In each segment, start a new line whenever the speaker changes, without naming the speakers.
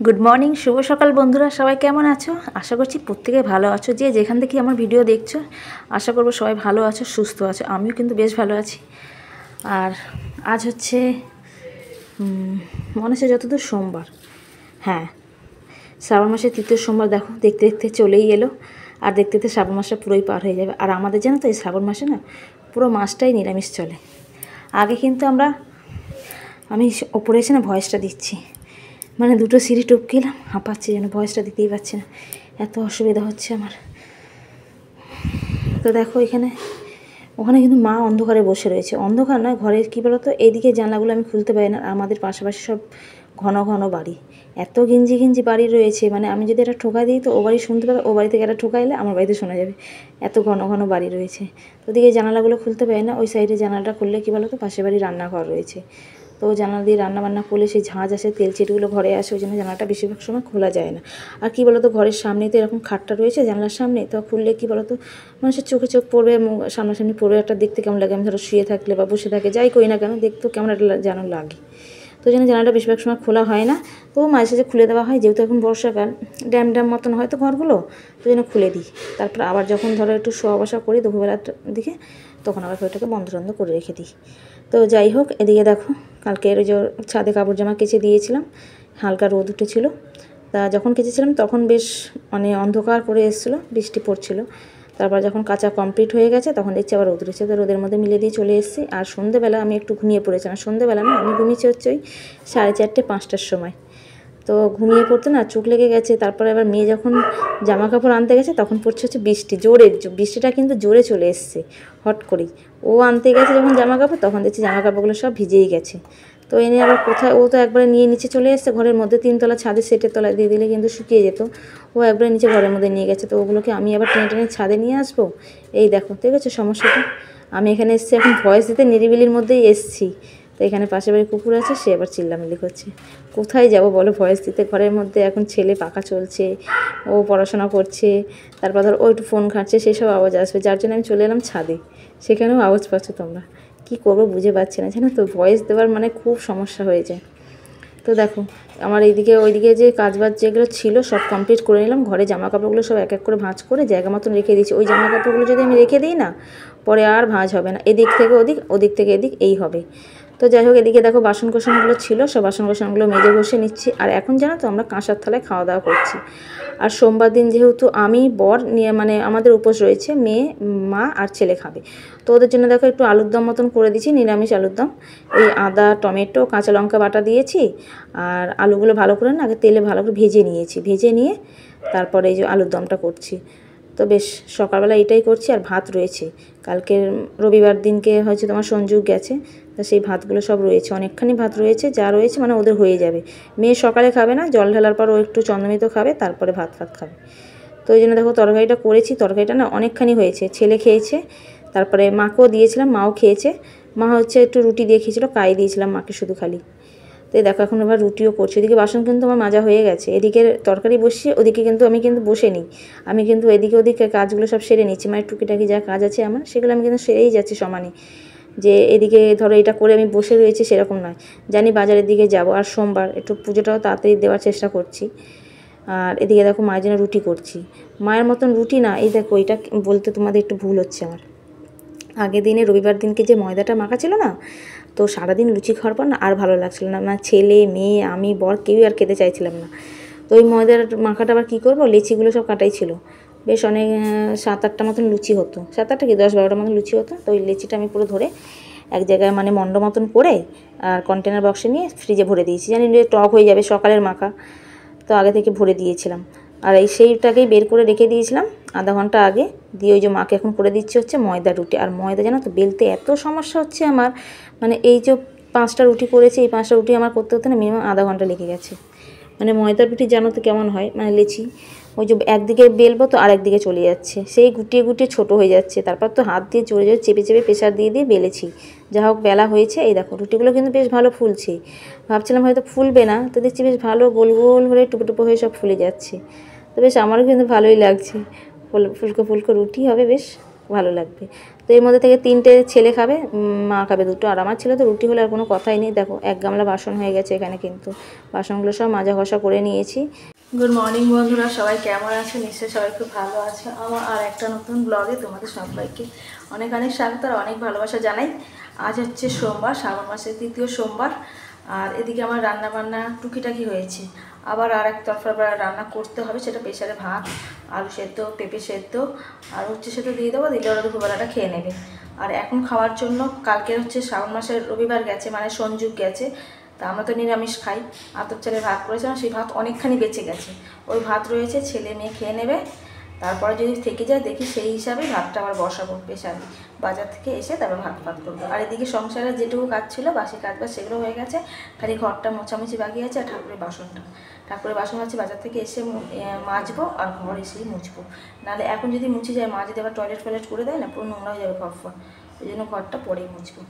Good morning, শুভ সকাল বন্ধুরা। সবাই কেমন আছো? আশা করছি প্রত্যেকে ভালো আছো। যে যেখান থেকে আমার ভিডিও দেখছো, আশা করবো সবাই ভালো আছো, সুস্থ আছো। আমিও কিন্তু বেশ ভালো আছি। আর আজ হচ্ছে মনে হচ্ছে যতদূর সোমবার। হ্যাঁ, শ্রাবণ মাসের তৃতীয় সোমবার। দেখো, দেখতে দেখতে চলেই এলো। আর দেখতে দেখতে শ্রাবণ মাসটা পুরোই পার হয়ে যাবে। আর আমাদের জানো তো, এই শ্রাবণ মাসে না পুরো মাসটাই নিরামিষ চলে। আগে কিন্তু আমি ওপরে এসে না ভয়েসটা দিচ্ছি, মানে দুটো সিঁড়ি টপকে এলাম, হাঁপাচ্ছি, যেন ভয়েসটা দিতেই পারছি না, এত অসুবিধা হচ্ছে আমার। তো দেখো ওখানে কিন্তু মা অন্ধকারে বসে রয়েছে। অন্ধকার নয়, ঘরের কী বলতো, এইদিকে জানলাগুলো আমি খুলতে পারি না। আমাদের পাশাপাশি সব ঘন ঘন বাড়ি, এত গিঞ্জি গিঞ্জি বাড়ি রয়েছে, মানে আমি যদি এটা ঠোকা দিই তো ও বাড়ি শুনতে পাবে, ও বাড়ি থেকে এটা ঠোকাইলে আমার বাড়িতে শোনা যাবে, এত ঘন ঘন বাড়ি রয়েছে। তো ওদিকে জানালাগুলো খুলতে পারি না। ওই সাইডে জানালাটা খুললে কী বলতো, পাশের বাড়ি রান্নাঘর রয়েছে, তো জানালা দিয়ে রান্না বান্না করলে সেই ঝাঁঝ আসে, তেল চিটগুলো ঘরে আসে, ওই জন্য জানালাটা বেশিরভাগ সময় খোলা যায় না। আর কী বলতো, ঘরের সামনেই তো এরকম খাটটা রয়েছে জানলার সামনে, তো খুললে কী বলতো, মানুষের চোখে চোখ পড়বে, সামনাসামনি পড়বে, একটা দেখতে কেমন লাগে। আমি ধরো শুয়ে থাকলে বা বসে থাকে, যাই করি না কেন, দেখতেও কেমন একটা যেন লাগে। তো যেন জানালাটা বেশিরভাগ সময় খোলা হয় না, তো মাঝে সাঝে খুলে দেওয়া হয়, যেহেতু এখন বর্ষাকাল, ড্যাম ড্যাম মতন হয়তো ঘরগুলো, তো যেন খুলে দিই। তারপর আবার যখন ধরো একটু শোয়া বসা করি দুপুরবেলার দিকে, তখন আবার ওইটাকে বন্ধ টন্ধ করে রেখে দিই। তো যাই হোক, এদিকে দেখো, কালকে ওই যে ছাদে কাপড় জামা কেচে দিয়েছিলাম, হালকা রোদ উঠেছিল। তা যখন কেচেছিলাম তখন বেশ মানে অন্ধকার করে এসেছিলো, বৃষ্টি পড়ছিল। তারপর যখন কাঁচা কমপ্লিট হয়ে গেছে তখন দেখছি আবার রোদ উঠেছে, তো রোদের মধ্যে মিলে দিয়ে চলে এসেছি। আর সন্ধ্যেবেলা আমি একটু ঘুমিয়ে পড়েছিলাম। সন্ধ্যেবেলা না, আমি ঘুমিয়েছি হচ্ছে ওই 4:30-5টার সময়। তো ঘুমিয়ে পড়তে না চোখ লেগে গেছে। তারপরে আবার মেয়ে যখন জামা কাপড় আনতে গেছে তখন পড়ছে হচ্ছে বৃষ্টি, জোরে বৃষ্টিটা কিন্তু জোরে চলে এসছে হট করেই। ও আনতে গেছে যখন জামা কাপড়, তখন দেখছি জামা কাপড়গুলো সব ভিজেই গেছে। তো এনে আবার কোথায়, ও তো একবারে নিয়ে নিচে চলে এসছে, ঘরের মধ্যে 3তলা ছাদে সেটের তলায় দিয়ে দিলে কিন্তু শুকিয়ে যেত, ও একবারে নিচে ঘরের মধ্যে নিয়ে গেছে। তো ওগুলোকে আমি আবার টেনে টেনে ছাদে নিয়ে আসবো, এই দেখো, ঠিক আছে সমস্যাটা। আমি এখানে এসেছি এখন ভয়েস দিতে, নিরিবিলির মধ্যেই এসছি। তো এখানে পাশের বাড়ি কুকুর আছে, সে আবার চিল্লামিল্লি করছে। কোথায় যাব বলো ভয়েস দিতে, ঘরের মধ্যে এখন ছেলে পাকা চলছে, ও পড়াশোনা করছে, তারপর ধর ও একটু ফোন ঘাঁটছে, সেসব আওয়াজ আসবে, যার জন্য আমি চলে এলাম ছাদে। সেখানেও আওয়াজ পাচ্ছ তোমরা, কী করবো বুঝে পাচ্ছি না, জানো তো, ভয়েস দেওয়ার মানে খুব সমস্যা হয়ে যায়। তো দেখো, আমার এইদিকে ওইদিকে যে কাজবাজ যেগুলো ছিল সব কমপ্লিট করে নিলাম। ঘরে জামা কাপড়গুলো সব এক এক করে ভাঁজ করে জায়গা মতন রেখে দিয়েছি। ওই জামা কাপড়গুলো যদি আমি রেখে দিই না, পরে আর ভাঁজ হবে না, এদিক থেকে ওদিক, ওদিক থেকে এদিক, এই হবে। তো যাই হোক, এদিকে দেখো বাসন কোসনগুলো ছিল, সব বাসন কোসনগুলো মেজে বসে নিচ্ছি। আর এখন জানো তো, আমরা কাঁসার থালায় খাওয়া দাওয়া করছি। আর সোমবার দিন যেহেতু আমি বর নিয়ে, মানে আমাদের উপোস রয়েছে, মেয়ে মা আর ছেলে খাবে, তো ওদের জন্য দেখো একটু আলুর দম মতন করে দিচ্ছি, নিরামিষ আলুর দম। এই আদা, টমেটো, কাঁচা লঙ্কা বাটা দিয়েছি, আর আলুগুলো ভালো করে না আগে তেলে ভালো করে ভেজে নিয়েছি, ভেজে নিয়ে তারপরে এই যে আলুর দমটা করছি। তো বেশ সকালবেলা এটাই করছি। আর ভাত রয়েছে, কালকের রবিবার দিনকে হয়তো তোমার সঞ্জুগ গেছে, তা সেই ভাতগুলো সব রয়েছে, অনেকখানি ভাত রয়েছে, যা রয়েছে মানে ওদের হয়ে যাবে। মেয়ে সকালে খাবে না, জল ঢালার পর ও একটু চন্দ্রমিত খাবে, তারপরে ভাত খাবে। তো ওই জন্য দেখো তরকারিটা করেছি, তরকারিটা না অনেকখানি হয়েছে, ছেলে খেয়েছে, তারপরে মাকেও দিয়েছিলাম, মাও খেয়েছে। মা হচ্ছে একটু রুটি দিয়ে খেয়েছিলো, কাই দিয়েছিলাম মাকে শুধু খালি। তো দেখো এখন এবার রুটিও করছি। এদিকে বাসন কিন্তু আমার মাজা হয়ে গেছে, এদিকে তরকারি বসিয়ে, ওদিকে কিন্তু আমি কিন্তু বসে নিই, আমি কিন্তু এদিকে ওদিকে কাজগুলো সব সেরে নিচ্ছি, মানে টুকিটাকি যা কাজ আছে আমার সেগুলো আমি কিন্তু সেরেই যাচ্ছি সমানে। যে এদিকে ধরো এটা করে আমি বসে রয়েছি সেরকম নয়, জানি বাজারের দিকে যাব, আর সোমবার একটু পুজোটাও তাড়াতাড়ি দেওয়ার চেষ্টা করছি। আর এদিকে দেখো মায়ের জন্য রুটি করছি, মায়ের মতন রুটি না, এই দেখো এটা বলতে তোমাদের একটু ভুল হচ্ছে আমার। আগের দিনে রবিবার দিনকে যে ময়দাটা মাখা ছিল না, তো সারাদিন লুচি খাওয়ার পর না আর ভালো লাগছিল না, না ছেলে মেয়ে আমি বর কেউই আর খেতে চাইছিলাম না। তো ওই ময়দার মাখাটা আবার কী করবো, লেচিগুলো সব কাটাই ছিল, বেশ অনেক 7-8টা মতন লুচি হতো, 7-8টা কি 10-12টা মতন লুচি হতো। তো ওই লেচিটা আমি পুরো ধরে এক জায়গায় মানে মন্ড মতন করে আর কন্টেনার বক্সে নিয়ে ফ্রিজে ভরে দিয়েছি, জানি যে টক হয়ে যাবে সকালের মাখা, তো আগে থেকে ভরে দিয়েছিলাম। আর এই সেইটাকেই বের করে রেখে দিয়েছিলাম আধা ঘন্টা আগে, দিয়ে ওই যে মাকে এখন করে দিচ্ছি হচ্ছে ময়দা রুটি। আর ময়দা জানো তো বেলতে এত সমস্যা হচ্ছে আমার, মানে এই যে 5টা রুটি করেছি, এই 5টা রুটি আমার করতে হতে না মিনিমাম আধা ঘন্টা লেগে গেছে। মানে ময়দার রুটি জানো তো কেমন হয়, মানে লেচি ওই যে একদিকে বেলবো তো আরেকদিকে চলে যাচ্ছে, সেই গুটিয়ে গুটিয়ে ছোটো হয়ে যাচ্ছে, তারপর তো হাত দিয়ে জোরে জোরে চেপে চেপে প্রেশার দিয়ে দিয়ে বেলেছি, যা হোক বেলা হয়েছে। এই দেখো রুটিগুলো কিন্তু বেশ ভালো ফুলছে, ভাবছিলাম হয়তো ফুলবে না, তো দেখছি বেশ ভালো গোল গোল হয়ে টুপো টুপো হয়ে সব ফুলে যাচ্ছে। তো বেশ আমারও কিন্তু ভালোই লাগছে, ফুলকো ফুলকো রুটি হবে বেশ, ভালো লাগবে। তো এর মধ্যে থেকে 3টে ছেলে খাবে, মা খাবে 2টো, আর আমার ছেলে তো রুটি হলে আর কোনো কথাই নেই। দেখো 1 গামলা বাসন হয়ে গেছে এখানে, কিন্তু বাসনগুলো সব মাজা ঘষা করে নিয়েছি। গুড মর্নিং বন্ধুরা, সবাই কেমন আছে? নিশ্চয়ই সবাই খুব ভালো আছে। আমার আর একটা নতুন ব্লগে তোমাদের সবাইকে অনেক অনেক স্বাগত আর অনেক ভালোবাসা জানাই। আজ হচ্ছে সোমবার, শ্রাবণ মাসের 3য় সোমবার। আর এদিকে আমার রান্না বান্না টুকিটাকি হয়েছে, আবার আর এক তরফা রান্না করতে হবে, সেটা প্রেসারে ভাত, আলু সেদ্ধ, পেঁপে সেদ্ধ আর উচ্ছে সেদ্ধ দিয়ে দেবো, দিলে ওরা দুপুরবেলাটা খেয়ে নেবে। আর এখন খাওয়ার জন্য কালকে হচ্ছে শ্রাবণ মাসের রবিবার গেছে, মানে সঞ্জুক গেছে, তা আমরা তো নিরামিষ খাই। আতপ চালের ভাত করেছিলাম, সেই ভাত অনেকখানি বেঁচে গেছে, ওই ভাত রয়েছে, ছেলে মেয়ে খেয়ে নেবে। তারপরে যদি থেকে যায় দেখি সেই হিসাবে ভাতটা আবার বসাবো প্রেসারে, বাজার থেকে এসে তারপর ভাত করবো। আর এদিকে সংসারে যেটুকু কাজ ছিল, বাসি কাজ বাজ সেগুলো হয়ে গেছে, খালি ঘরটা মোছামুছি বাকি আছে। আর ঠাকুরের বাসন আছে বাজার থেকে এসে মাজবো, আর ঘর এসেই মুছবো। নাহলে এখন যদি মুছে যায়, মা যদি আবার টয়লেট করে দেয় না, পুরো নোংরা হয়ে যাবে ঘর ফর, ওই জন্য ঘরটা পরেই মুছবো।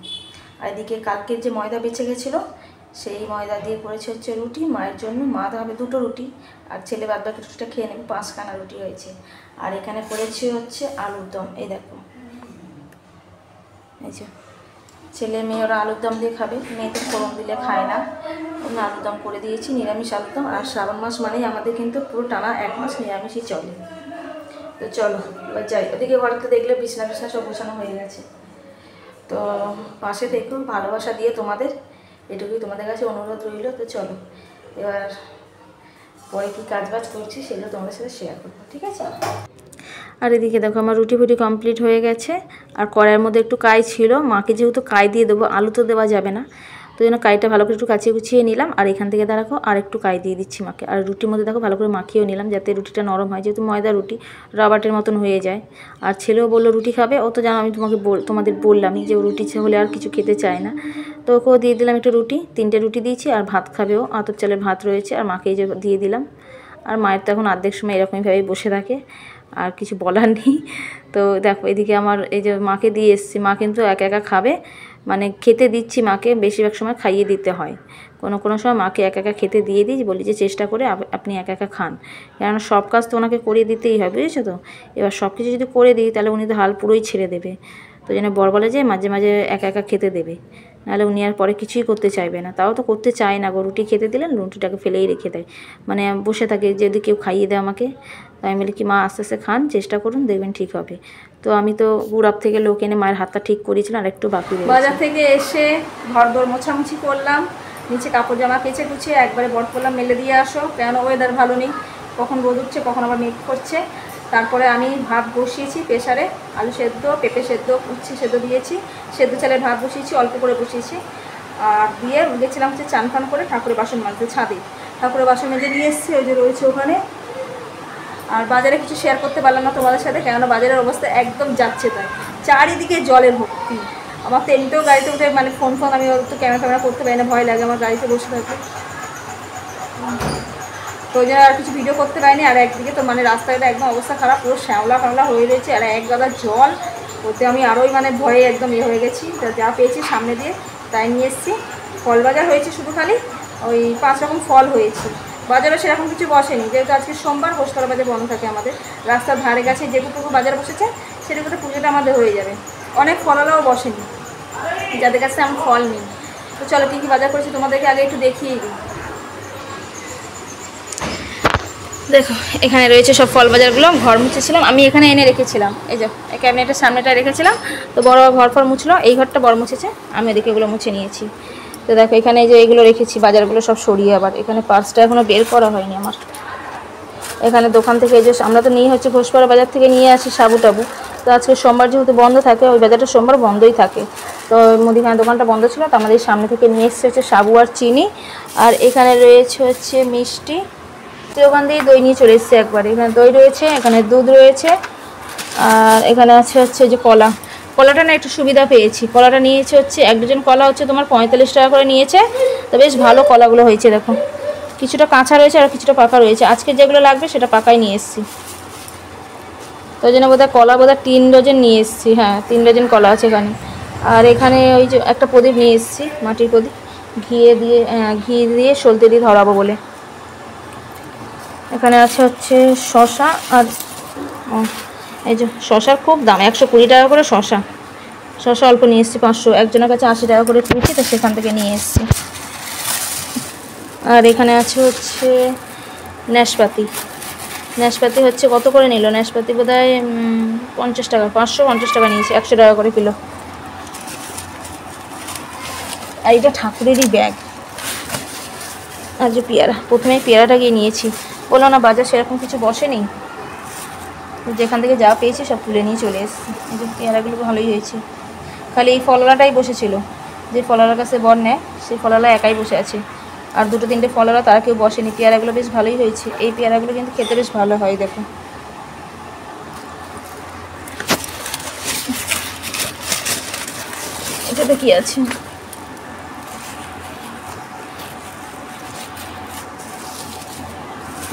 আর এদিকে কালকের যে ময়দা বেঁচে গেছিলো, সেই ময়দা দিয়ে করেছে হচ্ছে রুটি মায়ের জন্য। মা তো হবে 2টো রুটি, আর ছেলে বাদ বাকি রুটিটা খেয়ে নেবে, 5খানা রুটি হয়েছে। আর এখানে করেছি হচ্ছে আলুর দম, এই দেখো, এই যে ছেলে মেয়ে ওরা আলুর দম দিয়ে খাবে, মেয়ে তো ফোড়ন দিলে খায় না, অন্য আলুর দম করে দিয়েছি, নিরামিষ আলুর দম। আর শ্রাবণ মাস মানেই আমাদের কিন্তু পুরো টানা 1 মাস নিরামিষই চলে। তো চলো এবার যাই। ওদিকে ঘরেতে দেখলে বিছনা সব গোছানো হয়ে গেছে। তো পাশে দেখো, ভালোবাসা দিয়ে তোমাদের, এটুকুই তোমাদের কাছে অনুরোধ রইল। তো চলো এবার পরে কী কাজবাজ করছি সেগুলো তোমাদের সাথে শেয়ার করবো, ঠিক আছে? আর এদিকে দেখো আমার রুটি ফুটি কমপ্লিট হয়ে গেছে। আর কড়াইয়ের মধ্যে একটু কাই ছিল, মাকে যেহেতু কাই দিয়ে দেবো, আলু তো দেওয়া যাবে না, তো জন্য কাইটা ভালো করে একটু কাচিয়ে গুছিয়ে নিলাম। আর এখান থেকে দেখো আর একটু কাই দিয়ে দিচ্ছি মাকে। আর রুটির মধ্যে দেখো ভালো করে মাখিয়েও নিলাম, যাতে রুটিটা নরম হয়, যেহেতু ময়দা রুটি রাবারের মতন হয়ে যায়। আর ছেলেও বললো রুটি খাবে, ও তো জানো আমি তোমাদের বললামই যে ও রুটি হলে আর কিছু খেতে চায় না। তো ওকেও দিয়ে দিলাম একটা রুটি, 3টে রুটি দিয়েছি। আর ভাত খাবেও, আতপ চালের ভাত রয়েছে, আর মাকেই যে দিয়ে দিলাম। আর মায়ের তো এখন অর্ধেক সময় এরকমইভাবেই বসে থাকে, আর কিছু বলার নেই। তো দেখো এদিকে আমার এই যে মাকে দিয়ে এসেছি, মা কিন্তু একা একা খাবে, মানে খেতে দিচ্ছি মাকে, বেশিরভাগ সময় খাইয়ে দিতে হয়, কোনো সময় মাকে একা একা খেতে দিয়ে দিই, বলি যে চেষ্টা করে আপনি একা একা খান, কেননা সব কাজ তো ওনাকে করিয়ে দিতেই হয়, বুঝেছো তো? এবার সব কিছু যদি করে দিই তাহলে উনি তো হাল পুরোই ছেড়ে দেবে। তো যেন বর বলে যে মাঝে মাঝে একা একা খেতে দেবে, নাহলে উনি আর পরে কিছুই করতে চাইবে না। তাও তো করতে চায় না গো, রুটি খেতে দিলেন রুটিটাকে ফেলেই রেখে দেয়, মানে বসে থাকে যদি কেউ খাইয়ে দেয় আমাকে। তো আমি বলি কি মা আস্তে আস্তে খান, চেষ্টা করুন, দেখবেন ঠিক হবে। তো আমি তো গুড়াপ থেকে লোক এনে মায়ের হাতটা ঠিক করেছিলাম, আর একটু বাকি রয়েছে। বাজার থেকে এসে ঘর দর মোছামুছি করলাম, নিচে কাপড় জামা কেচে কুচিয়ে একবারে বট করলাম মেলে দিয়ে আসো, কেন ওয়েদার ভালো নেই, কখন রোদ উঠছে কখন আবার মেঘ করছে। তারপরে আমি ভাত বসিয়েছি প্রেসারে, আলু সেদ্ধ, পেঁপে সেদ্ধ, উচ্ছে সেদ্ধ দিয়েছি, সেদ্ধ চালের ভাত বসিয়েছি, অল্প করে বসিয়েছি। আর দিয়ে গেছিলাম হচ্ছে চান ফান করে ঠাকুরের বাসন মাজতে ছাদে, ঠাকুরের বাসন মেজে নিয়ে এসেছি, ওই যে রয়েছে ওখানে। আর বাজারে কিছু শেয়ার করতে পারলাম না তোমাদের সাথে, কেননা বাজারের অবস্থা একদম যাচ্ছে তাই, চারিদিকে জলের ভর্তি। আমার তো এমনিতেও গাড়িতে উঠে মানে ফোন আমি তো ক্যামেরা করতে পারি না, ভয় লাগে আমার গাড়িতে বসে থাকতে, তো ওই জন্য আর কিছু ভিডিও করতে পারিনি। আর একদিকে তো মানে রাস্তাটা একদম অবস্থা খারাপ, পুরো শ্যাওলা ফ্যাওলা হয়ে রয়েছে, আর এক গাদা জল, ওতে আমি আরোই মানে ভয়ে একদম হয়ে গেছি। তা যা পেয়েছি সামনে দিয়ে তাই নিয়ে এসেছি। ফল বাজার হয়েছে শুধু, খালি ওই 5 রকম ফল হয়েছে, বাজারে সেরকম কিছু বসেনি, যেহেতু আজকে সোমবার, হোসতলা বাজার বন্ধ থাকে আমাদের। রাস্তার ধারে কাছে যেটুকু বাজার বসেছে সেটুকুতে পুজোটা আমাদের হয়ে যাবে, অনেক ফলালাও বসেনি, যাদের কাছে আমি ফল নিই। তো চলো কী কী বাজার করেছি তোমাদেরকে আগে একটু দেখিয়ে দিই। দেখো এখানে রয়েছে সব ফল বাজারগুলো, ঘর মুছেছিলাম আমি, এখানে এনে রেখেছিলাম, এই যে ক্যাবিনেটের সামনেটা রেখেছিলাম। তো বড় ঘর ফর মুছলো, এই ঘরটা বড় মুছেছে, আমি এদিকে এগুলো মুছে নিয়েছি। তো দেখো এখানে এই যে এগুলো রেখেছি, বাজারগুলো সব সরিয়ে, আবার এখানে পার্সটা এখনও বের করা হয়নি আমার। এখানে দোকান থেকে এই যে আমরা তো নিয়ে হচ্ছে ঘোষপাড়া বাজার থেকে নিয়ে আসি সাবু টাবু, তো আজকে সোমবার যেহেতু বন্ধ থাকে, ওই বাজারটা সোমবার বন্ধই থাকে, তো মুদিখানা দোকানটা বন্ধ ছিল, তো আমাদের সামনে থেকে নিয়ে এসেছে হচ্ছে সাবু আর চিনি। আর এখানে রয়েছে হচ্ছে মিষ্টি, তো ওখান দিয়ে দই নিয়ে চলে এসেছে একবারে, এখানে দই রয়েছে, এখানে দুধ রয়েছে, আর এখানে আছে হচ্ছে যে কলাটা না একটু সুবিধা পেয়েছি, কলাটা নিয়েছে হচ্ছে 1 ডজন কলা হচ্ছে তোমার 45 টাকা করে নিয়েছে। তো বেশ ভালো কলাগুলো হয়েছে, দেখো কিছুটা কাঁচা রয়েছে আর কিছুটা পাকা রয়েছে, আজকে যেগুলো লাগবে সেটা পাকাই নিয়ে এসেছি। তো ওই জন্য বোধহয় কলা 3 ডজন নিয়ে এসেছি, হ্যাঁ 3 ডজন কলা আছে এখানে। আর এখানে ওই যে একটা প্রদীপ নিয়ে এসেছি, মাটির প্রদীপ, ঘি দিয়ে সলতে দিয়ে ধরাবো বলে। এখানে আছে হচ্ছে শসা, আর এই যে শশার খুব দাম, 120 টাকা করে শশা। শশা অল্প নিয়ে এসেছি 500, একজনের কাছে 80 টাকা করে পেয়েছি, তো সেখান থেকে নিয়ে এসেছি। আর এখানে আছে হচ্ছে নাশপাতি। নাশপাতি হচ্ছে কত করে নিল? নাশপাতি বোধ হয় 50 টাকা, 550 টাকা নিয়েছি, 100 টাকা করে কিলো। আর এটা ঠাকুরেরই ব্যাগ। আর যে পেয়ারা, প্রথমে পেয়ারাটা গিয়ে নিয়েছি, বললো না বাজার সেরকম কিছু বসেনি, যেখান থেকে যা পেয়েছি সব তুলে নিয়ে চলে এসেছি। এই যে পেয়ারাগুলো ভালোই হয়েছে, খালি এই ফলরাটাই বসেছিল, যে ফলরার কাছে বর নেয় সেই ফলরা একাই বসে আছে, আর 2-3টে ফলরা তারা কেউ বসেনি। পেয়ারাগুলো বেশ ভালোই হয়েছে, এই পেয়ারাগুলো কিন্তু খেতে বেশ ভালো হয়। দেখো এটাতে কি আছে,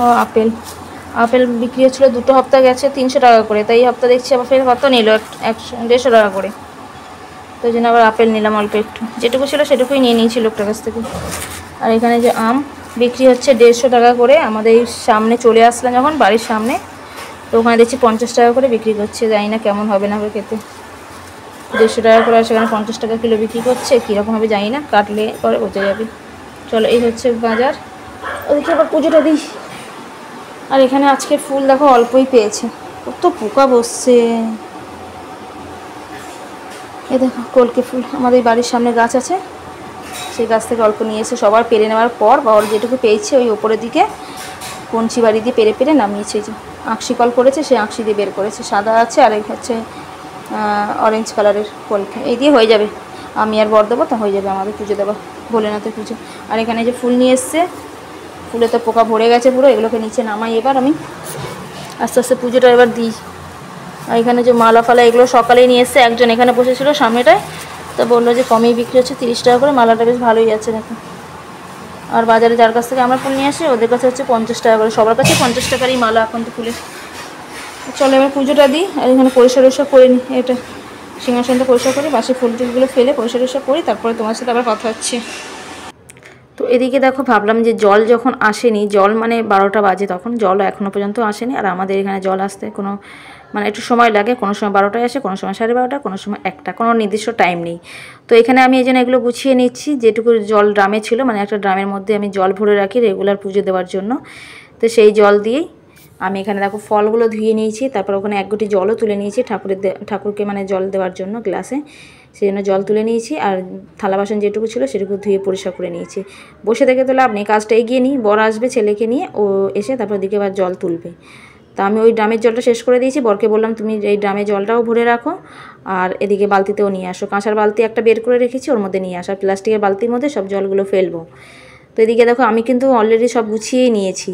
ও আপেল। আপেল বিক্রি হচ্ছিলো 2 হপ্তাহ গেছে 300 টাকা করে, তাই এই হপ্তাহ দেখছি আবার ফের কত নিল, 150 টাকা করে। তো ওই জন্য আবার আপেল নিলাম অল্প একটু, যেটুকু ছিল সেটুকুই নিয়ে নিয়েছি লোকটার কাছ থেকে। আর এখানে যে আম বিক্রি হচ্ছে 150 টাকা করে, আমাদের এই সামনে চলে আসলাম যখন বাড়ির সামনে, তো ওখানে দেখছি 50 টাকা করে বিক্রি করছে। জানি না কেমন হবে না হবে খেতে, 150 টাকা করে, আর সেখানে 50 টাকা কিলো বিক্রি করছে, কীরকম হবে জানি না, কাটলে পরে বোঝা যাবে। চলো এই হচ্ছে বাজার, ওদিকে আবার পুজোটা দিই। আর এখানে আজকে ফুল দেখো অল্পই পেয়েছে, কত পোকা বসছে। এ দেখো কলকে ফুল, আমাদের বাড়ির সামনে গাছ আছে, সেই গাছ থেকে অল্প নিয়ে এসে সবার পেরে নেওয়ার পর বাবার যেটুকু পেয়েছে ওই ওপরের দিকে কঞ্চি বাড়ি দিয়ে পেরে পেরে নামিয়েছে। যে আঁকশি কল করেছে, সেই আঁকশি দিয়ে বের করেছে, সাদা আছে আর এই হচ্ছে অরেঞ্জ কালারের কলকে, এই দিয়ে হয়ে যাবে। আমি আর বর দেবো, তা হয়ে যাবে আমাদের পুজো দেওয়া, ভোলেনাথের পুজো। আর এখানে যে ফুল নিয়ে এসছে, ফুলে তো পোকা ভরে গেছে পুরো, এগুলোকে নিচে নামাই। এবার আমি আস্তে আস্তে পুজোটা এবার দিই। আর এখানে যে মালা ফালা এগুলো সকালেই নিয়ে এসছে, একজন এখানে বসেছিল সামনেটায়, তো বললো যে কমেই বিক্রি হচ্ছে 30 টাকা করে, মালাটা বেশ ভালোই আছে দেখো। আর বাজারে যার কাছ থেকে আমরা ফুল নিয়ে আসি ওদের কাছে হচ্ছে 50 টাকা করে, সবার কাছে 50 টাকারই মালা এখন তো ফুলের। চলো এবার পুজোটা দিই। আর এখানে পরিষ্কার করে নিই, এটা সিংহাসনটা পরিষ্কার করি, বাসি ফুল টুলগুলো ফেলে পরিষ্কার করি, তারপরে তোমার সাথে আবার কথা হচ্ছে। তো এদিকে দেখো ভাবলাম যে জল যখন আসেনি, জল মানে 12টা বাজে, তখন জল এখনও পর্যন্ত আসেনি। আর আমাদের এখানে জল আসতে কোনো মানে একটু সময় লাগে, কোনো সময় 12টায় আসে, কোনো সময় 12:30, কোনো সময় 1টা, কোনো নির্দিষ্ট টাইম নেই। তো এখানে আমি এই জন্য এগুলো গুছিয়ে নিচ্ছি, যেটুকু জল ড্রামে ছিল, মানে একটা ড্রামের মধ্যে আমি জল ভরে রাখি রেগুলার পুজো দেওয়ার জন্য। তো সেই জল দিয়েই আমি এখানে দেখো ফলগুলো ধুয়ে নিয়েছি, তারপর ওখানে 1 ঘটি জলও তুলে নিয়েছি ঠাকুরকে মানে জল দেওয়ার জন্য গ্লাসে, সেই জন্য জল তুলে নিয়েছি। আর থালা বাসন যেটুকু ছিল সেটুকু ধুয়ে পরিষ্কার করে নিয়েছি। বসে থেকে তো লাভ নেই, কাজটা এগিয়ে নিই, বর আসবে ছেলেকে নিয়ে, ও এসে তারপর দিকে আবার জল তুলবে। তা আমি ওই ড্রামের জলটা শেষ করে দিয়েছি, বরকে বললাম তুমি এই ড্রামে জলটাও ভরে রাখো, আর এদিকে বালতিতেও নিয়ে আসো, কাঁসার বালতি একটা বের করে রেখেছি, ওর মধ্যে নিয়ে আসো, আর প্লাস্টিকের বালতির মধ্যে সব জলগুলো ফেলবো। তো এদিকে দেখো আমি কিন্তু অলরেডি সব গুছিয়েই নিয়েছি,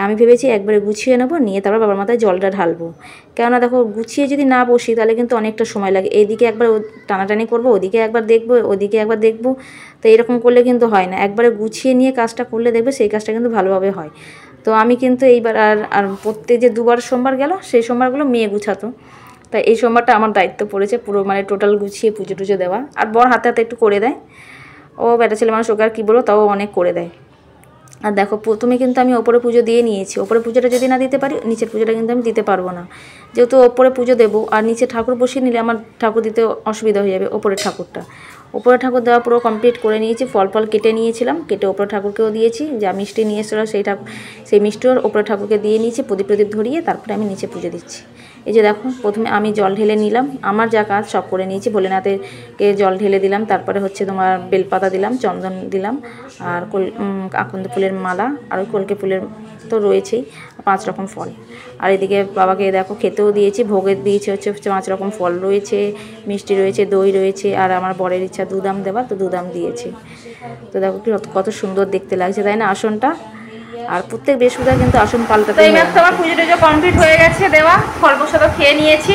আমি ভেবেছি একবারে গুছিয়ে নেবো, নিয়ে তারপর বাবার মাথায় জলটা ঢালবো। কেননা দেখো গুছিয়ে যদি না বসি তাহলে কিন্তু অনেকটা সময় লাগে, এইদিকে একবার টানাটানি করবো, ওদিকে একবার দেখবো, ওদিকে একবার দেখবো, তো এরকম করলে কিন্তু হয় না। একবারে গুছিয়ে নিয়ে কাজটা করলে দেখবে সেই কাজটা কিন্তু ভালোভাবে হয়। তো আমি কিন্তু এইবার আর প্রত্যেক যে 2বার সোমবার গেল, সেই সোমবারগুলো মেয়ে গুছাতো, তাই এই সোমবারটা আমার দায়িত্ব পড়েছে পুরো, মানে টোটাল গুছিয়ে পুজো টুজো দেওয়া। আর বর হাতে হাতে একটু করে দেয়, ও বেটা ছেলে মানুষ, ওকে আর কী বলবো, তাও অনেক করে দেয়। আর দেখো প্রথমে কিন্তু আমি ওপরে পুজো দিয়ে নিয়েছি, ওপরে পুজোটা যদি না দিতে পারি নিচের পুজোটা কিন্তু আমি দিতে পারবো না, যেহেতু ওপরে পুজো দেবো আর নিচে ঠাকুর বসিয়ে নিলে আমার ঠাকুর দিতে অসুবিধা হয়ে যাবে। ওপরের ঠাকুরটা, ওপরে ঠাকুর দেওয়া পুরো কমপ্লিট করে নিয়েছি, ফল কেটে নিয়েছিলাম, কেটে ওপরে ঠাকুরকেও দিয়েছি, যা মিষ্টি নিয়ে এসেছিলো সেই মিষ্টিও ওপরে ঠাকুরকে দিয়ে নিয়েছি, প্রদীপ ধরিয়ে তারপরে আমি নিচে পুজো দিচ্ছি। এই যে দেখো প্রথমে আমি জল ঢেলে নিলাম, আমার যা কাজ সব করে নিয়েছি, ভোলেনাথেরকে জল ঢেলে দিলাম, তারপরে হচ্ছে তোমার বেলপাতা দিলাম, চন্দন দিলাম, আর আকন্দ ফুলের মালা, আর ওই কলকে ফুলের তো রয়েছেই, 5 রকম ফল। আর এদিকে বাবাকে দেখো খেতেও দিয়েছি, ভোগের দিয়েছি হচ্ছে 5 রকম ফল রয়েছে, মিষ্টি রয়েছে, দই রয়েছে, আর আমার বরের ইচ্ছা দুধাম দেওয়া, তো দুধাম দিয়েছে। তো দেখো কত সুন্দর দেখতে লাগছে তাই না আসনটা। আর প্রত্যেক বৃহস্পতিবার কিন্তু আসন পাল্টাতে হয়। তো আমার পুজো টুজো কমপ্লিট হয়ে গেছে দেওয়া, ফল প্রসাদও খেয়ে নিয়েছি।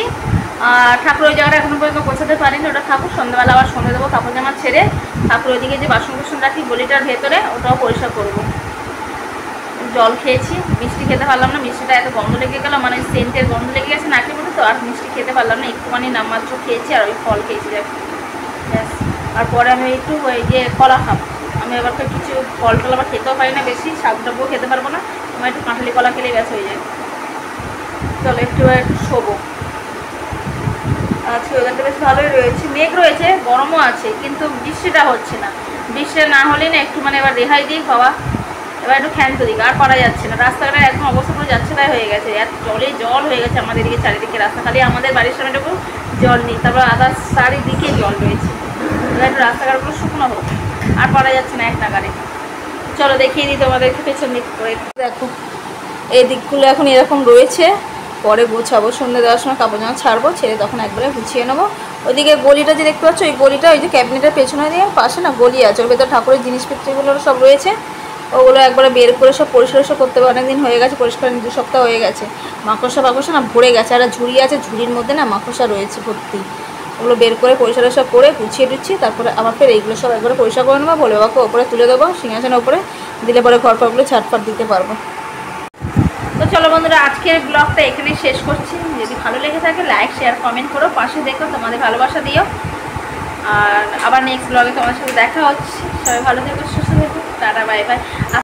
আর ঠাকুর ওই জায়গাটা এখনো পর্যন্ত পৌঁছাতে পারিনি, ওটা ঠাকুর সন্ধ্যাবেলা আবার সন্ধ্যে দেবো, কাপড় জামা ছেড়ে ঠাকুর ওইদিকে যে বাসন কুসন রাখি গলিটার ভেতরে, ওটাও পরিষ্কার করবো। জল খেয়েছি, মিষ্টি খেতে পারলাম না, মিষ্টিটা এত গন্ধ লেগে গেল, মানে সেন্টের গন্ধ লেগে গেছে নাকের মধ্যে, তো আর মিষ্টি খেতে পারলাম না, একটুখানি নামমাত্র খেয়েছি, আর ওই ফল খেয়েছি ব্যাস। আর পরে আমি একটু ওই যে কলা খাবো, আমি এবার তো কিছু ফল টল আবার খেতেও পারি না বেশি, শাকটাবও খেতে পারবো না, আমার একটু কাঁঠালি কলা খেলেই ব্যাস হয়ে যায়। চলো একটু শোবো, আজকে ওয়েদারটা বেশ ভালোই রয়েছে, মেঘ রয়েছে, গরমও আছে, কিন্তু বৃষ্টিটা হচ্ছে না। বৃষ্টিটা না হলে না একটু মানে এবার রেহাই দিই খাওয়া, এবার একটু ক্ষান্ত দিক, আর পারা যাচ্ছে না। রাস্তাঘাটের একদম অবস্থা পুরো যাচ্ছে তাই হয়ে গেছে, এত জলে জল হয়ে গেছে আমাদের এদিকে চারিদিকে রাস্তা, খালি আমাদের বাড়ির সামনেটুকু জল নেই, তারপর আদার্স চারিদিকে জল রয়েছে। এবার একটু রাস্তাঘাটগুলো শুকনো হোক, আর পারা যাচ্ছে না এক নাগারে। চলো দেখিয়ে দিই তোমাদেরকে পেছন দিক করে। দেখো এই দিকগুলো এখন এরকম রয়েছে, পরে গোছাবো, সন্ধ্যে দেওয়ার সময় কাপড় জামা ছাড়বো, ছেড়ে তখন একবারে গুছিয়ে নেবো। ওইদিকে গলিটা যে দেখতে পাচ্ছ, ওই গলিটা ওই যে ক্যাবিনেটের পেছনে দিয়ে পাশে না গলি আছে, ওর ভেতর ঠাকুরের জিনিসপত্রগুলো সব রয়েছে, ওগুলো একবারে বের করে সব পরিষ্কার করতে হবে। অনেকদিন হয়ে গেছে পরিষ্কার, 2 সপ্তাহ হয়ে গেছে। মাকড়সা না ভরে গেছে, আর ঝুড়ি আছে, ঝুড়ির মধ্যে না মাকড়সা রয়েছে ভর্তি। ওগুলো বের করে পরিষ্কার করে গুছিয়ে দিচ্ছি, তারপরে আবার ফের এইগুলো সব একবারে পরিষ্কার করে নেবো, বলে বাবাকে ওপরে তুলে দেবো, সিংহাসনের ওপরে দিলে পরে ঘর ফরগুলো ছাটফাট দিতে পারবো। তো চলো বন্ধুরা, আজকের ব্লগটা এখানেই শেষ করছি। যদি ভালো লেগে থাকে লাইক শেয়ার কমেন্ট করো, পাশে দেখো, তোমাদের ভালোবাসা দিও। আর আবার নেক্সট ব্লগে তোমাদের সাথে দেখা হচ্ছে। সবাই ভালো থেকো, সুস্থ থেকো, টাটা বাই বাই।